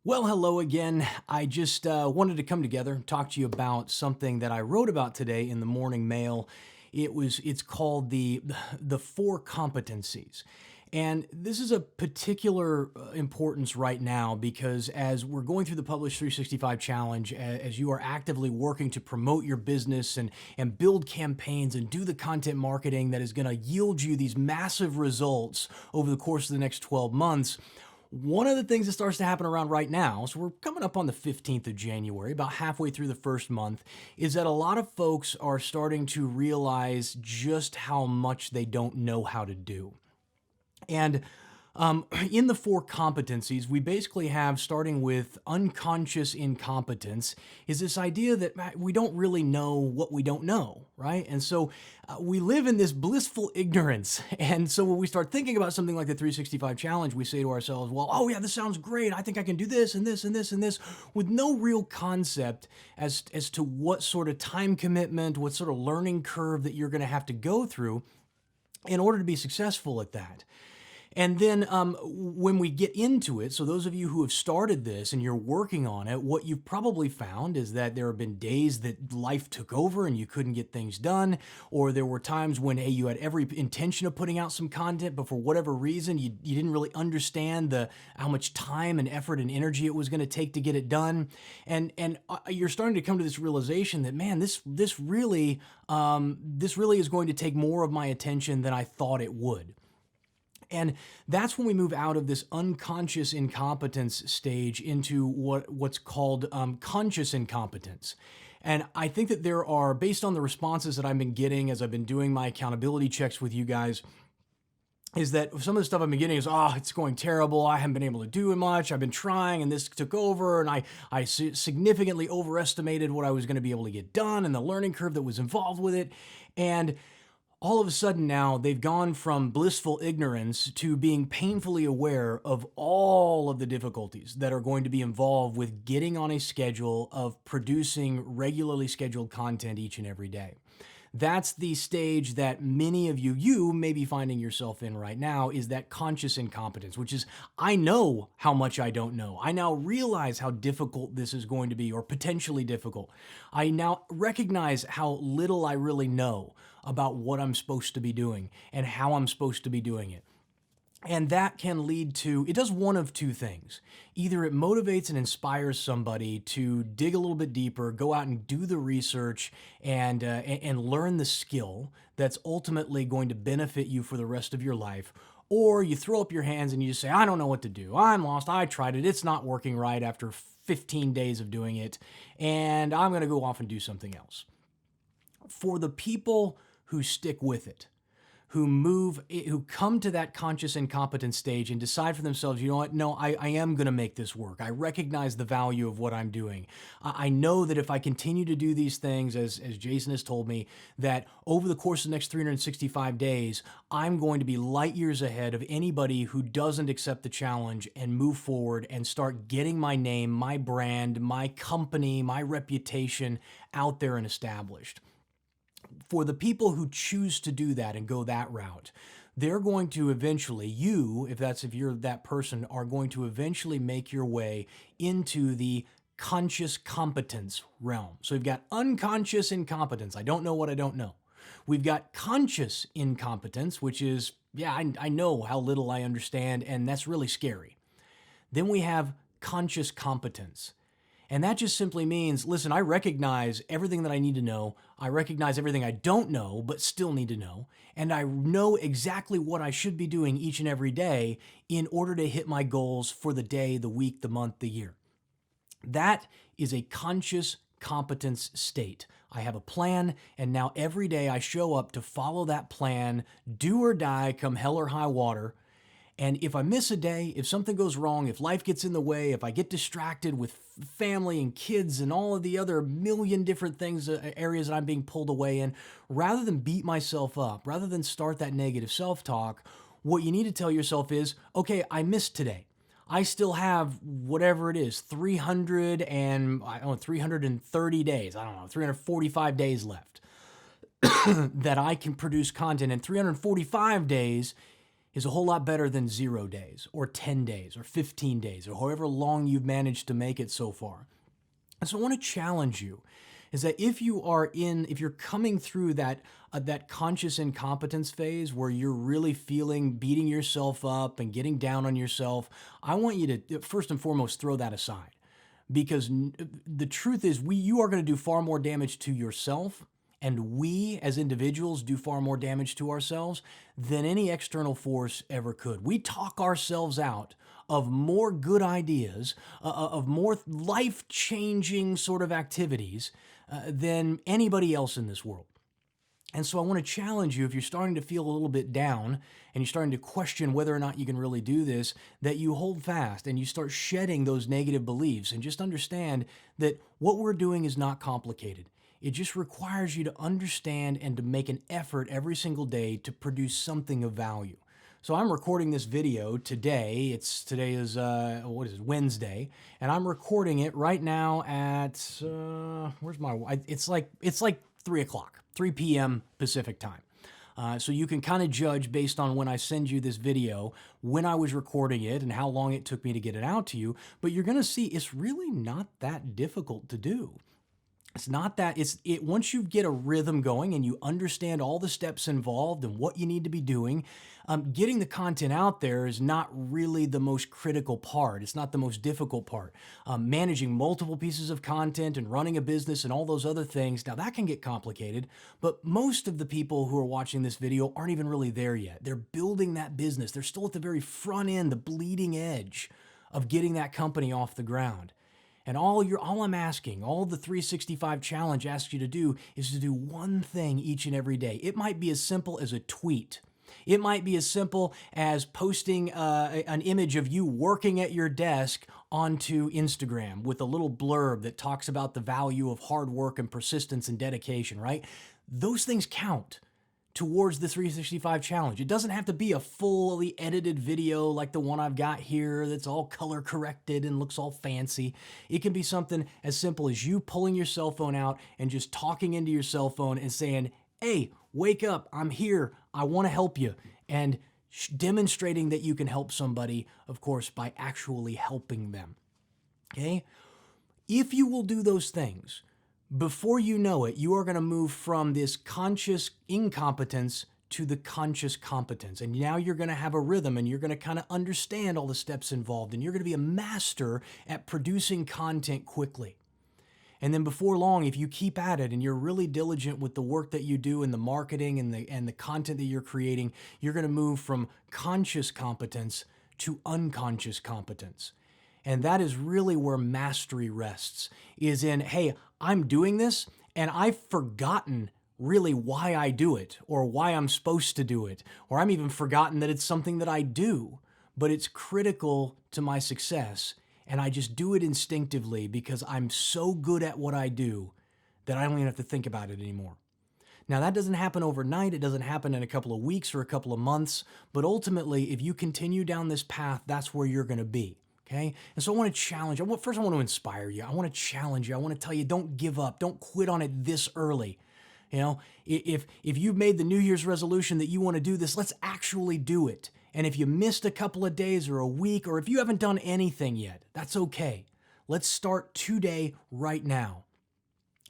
Well, hello again. I just wanted to come together and talk to you about something that I wrote about today in the morning mail. It's called the four competencies. And this is a particular importance right now because as we're going through the Publish 365 challenge, as you are actively working to promote your business and build campaigns and do the content marketing that is going to yield you these massive results over the course of the next 12 months, one of the things that starts to happen around right now, so we're coming up on the 15th of January, about halfway through the first month, is that a lot of folks are starting to realize just how much they don't know how to do. And in the four competencies, we basically have, starting with unconscious incompetence, is this idea that we don't really know what we don't know, right? And so we live in this blissful ignorance. And so when we start thinking about something like the 365 challenge, we say to ourselves, well, oh yeah, this sounds great. I think I can do this and this and this and this, with no real concept as to what sort of time commitment, what sort of learning curve that you're going to have to go through in order to be successful at that. And then when we get into it, so those of you who have started this and you're working on it, what you've probably found is that there have been days that life took over and you couldn't get things done, or there were times when, hey, you had every intention of putting out some content, but for whatever reason, you didn't really understand how much time and effort and energy it was going to take to get it done. And you're starting to come to this realization that, man, this really is going to take more of my attention than I thought it would. And that's when we move out of this unconscious incompetence stage into what's called conscious incompetence. And I think that there are, based on the responses that I've been getting as I've been doing my accountability checks with you guys, is that some of the stuff I've been getting is, oh, it's going terrible. I haven't been able to do much. I've been trying and this took over, and I significantly overestimated what I was going to be able to get done and the learning curve that was involved with it. And all of a sudden now they've gone from blissful ignorance to being painfully aware of all of the difficulties that are going to be involved with getting on a schedule of producing regularly scheduled content each and every day. That's the stage that many of you may be finding yourself in right now, is that conscious incompetence, which is, I know how much I don't know. I now realize how difficult this is going to be, or potentially difficult. I now recognize how little I really know about what I'm supposed to be doing and how I'm supposed to be doing it. And that can lead to, it does one of two things. Either it motivates and inspires somebody to dig a little bit deeper, go out and do the research and learn the skill that's ultimately going to benefit you for the rest of your life. Or you throw up your hands and you just say, I don't know what to do. I'm lost. I tried it. It's not working right after 15 days of doing it. And I'm going to go off and do something else. For the people who stick with it, who come to that conscious incompetence stage and decide for themselves, you know what, no, I am going to make this work. I recognize the value of what I'm doing. I know that if I continue to do these things, as Jason has told me, that over the course of the next 365 days, I'm going to be light years ahead of anybody who doesn't accept the challenge and move forward and start getting my name, my brand, my company, my reputation out there and established. For the people who choose to do that and go that route, they're going to eventually, if you're that person, are going to eventually make your way into the conscious competence realm. So we've got unconscious incompetence. I don't know what I don't know. We've got conscious incompetence, which is, yeah, I know how little I understand, and that's really scary. Then we have conscious competence. And that just simply means, listen, I recognize everything that I need to know. I recognize everything I don't know, but still need to know. And I know exactly what I should be doing each and every day in order to hit my goals for the day, the week, the month, the year. That is a conscious competence state. I have a plan, and now every day I show up to follow that plan, do or die, come hell or high water. And if I miss a day, if something goes wrong, if life gets in the way, if I get distracted with family and kids and all of the other million different things, areas that I'm being pulled away in, rather than beat myself up, rather than start that negative self-talk, what you need to tell yourself is, okay, I missed today. I still have whatever it is, 330 days, 345 days left that I can produce content. In 345 days, is a whole lot better than 0 days or 10 days or 15 days or however long you've managed to make it so far. And so I want to challenge you is that if you're coming through that conscious incompetence phase where you're really feeling beating yourself up and getting down on yourself, I want you to first and foremost throw that aside, because the truth is you are going to do far more damage to yourself, and we as individuals do far more damage to ourselves than any external force ever could. We talk ourselves out of more good ideas, of more life-changing sort of activities than anybody else in this world. And so I want to challenge you, if you're starting to feel a little bit down and you're starting to question whether or not you can really do this, that you hold fast and you start shedding those negative beliefs and just understand that what we're doing is not complicated. It just requires you to understand and to make an effort every single day to produce something of value. So I'm recording this video today. Today is Wednesday, and I'm recording it right now at it's like 3 o'clock, 3 p.m. Pacific time. So you can kind of judge based on when I send you this video, when I was recording it and how long it took me to get it out to you. But you're going to see it's really not that difficult to do. It's not that, once you get a rhythm going and you understand all the steps involved and what you need to be doing, getting the content out there is not really the most critical part. It's not the most difficult part. Managing multiple pieces of content and running a business and all those other things, now that can get complicated, but most of the people who are watching this video aren't even really there yet. They're building that business. They're still at the very front end, the bleeding edge of getting that company off the ground. And all I'm asking, all the 365 challenge asks you to do is to do one thing each and every day. It might be as simple as a tweet. It might be as simple as posting an image of you working at your desk onto Instagram with a little blurb that talks about the value of hard work and persistence and dedication, right? Those things count towards the 365 challenge. It doesn't have to be a fully edited video like the one I've got here that's all color corrected and looks all fancy. It can be something as simple as you pulling your cell phone out and just talking into your cell phone and saying, "Hey, wake up, I'm here, I want to help you." And demonstrating that you can help somebody, of course, by actually helping them. Okay? If you will do those things, before you know it, you are going to move from this conscious incompetence to the conscious competence. And now you're going to have a rhythm and you're going to kind of understand all the steps involved, and you're going to be a master at producing content quickly. And then before long, if you keep at it and you're really diligent with the work that you do and the marketing and the content that you're creating, you're going to move from conscious competence to unconscious competence. And that is really where mastery rests, is in, hey, I'm doing this and I've forgotten really why I do it or why I'm supposed to do it, or I'm even forgotten that it's something that I do, but it's critical to my success. And I just do it instinctively because I'm so good at what I do that I don't even have to think about it anymore. Now, that doesn't happen overnight. It doesn't happen in a couple of weeks or a couple of months. But ultimately, if you continue down this path, that's where you're going to be. Okay? And so I want to challenge you. First, I want to inspire you. I want to challenge you. I want to tell you, don't give up. Don't quit on it this early. You know, if you've made the New Year's resolution that you want to do this, let's actually do it. And if you missed a couple of days or a week, or if you haven't done anything yet, that's okay. Let's start today, right now.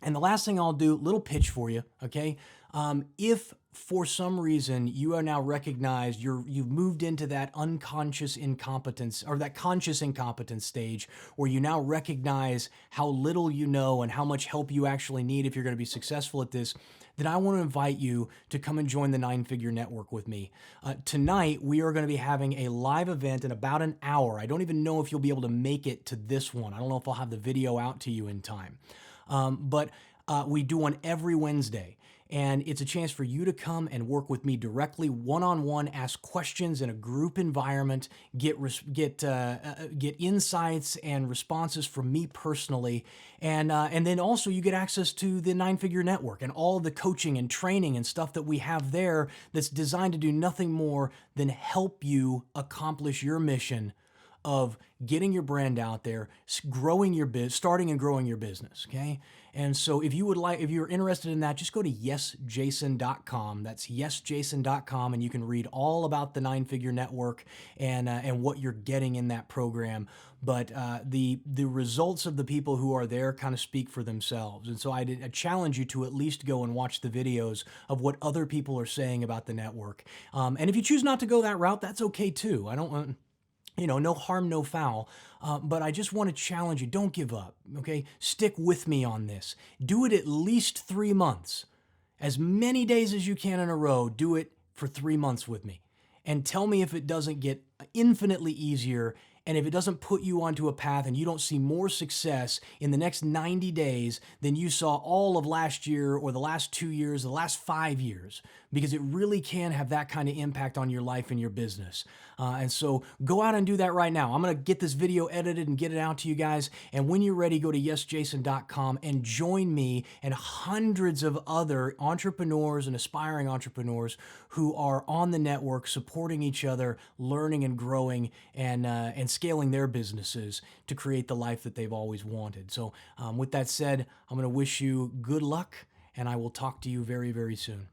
And the last thing I'll do, little pitch for you, okay? If for some reason you are now recognized, you've moved into that unconscious incompetence or that conscious incompetence stage where you now recognize how little you know and how much help you actually need if you're going to be successful at this, then I want to invite you to come and join the 9-Figure Network with me. Tonight, we are going to be having a live event in about an hour. I don't even know if you'll be able to make it to this one. I don't know if I'll have the video out to you in time. But we do one every Wednesday. And it's a chance for you to come and work with me directly, one-on-one, ask questions in a group environment, get insights and responses from me personally, and then also you get access to the 9-Figure Network and all the coaching and training and stuff that we have there that's designed to do nothing more than help you accomplish your mission of getting your brand out there, growing your biz, starting and growing your business. Okay. And so if you're interested in that, just go to yesjason.com. That's yesjason.com, and you can read all about the 9-Figure Network and what you're getting in that program. But the results of the people who are there kind of speak for themselves. And so I challenge you to at least go and watch the videos of what other people are saying about the network. And if you choose not to go that route, that's okay too. I don't want, no harm, no foul. But I just want to challenge you. Don't give up. Okay. Stick with me on this. Do it at least 3 months. As many days as you can in a row, do it for 3 months with me. And tell me if it doesn't get infinitely easier, and if it doesn't put you onto a path and you don't see more success in the next 90 days than you saw all of last year or the last 2 years, the last 5 years, because it really can have that kind of impact on your life and your business. And so go out and do that right now. I'm going to get this video edited and get it out to you guys. And when you're ready, go to yesjason.com and join me and hundreds of other entrepreneurs and aspiring entrepreneurs who are on the network supporting each other, learning and growing and scaling their businesses to create the life that they've always wanted. So with that said, I'm going to wish you good luck, and I will talk to you very, very soon.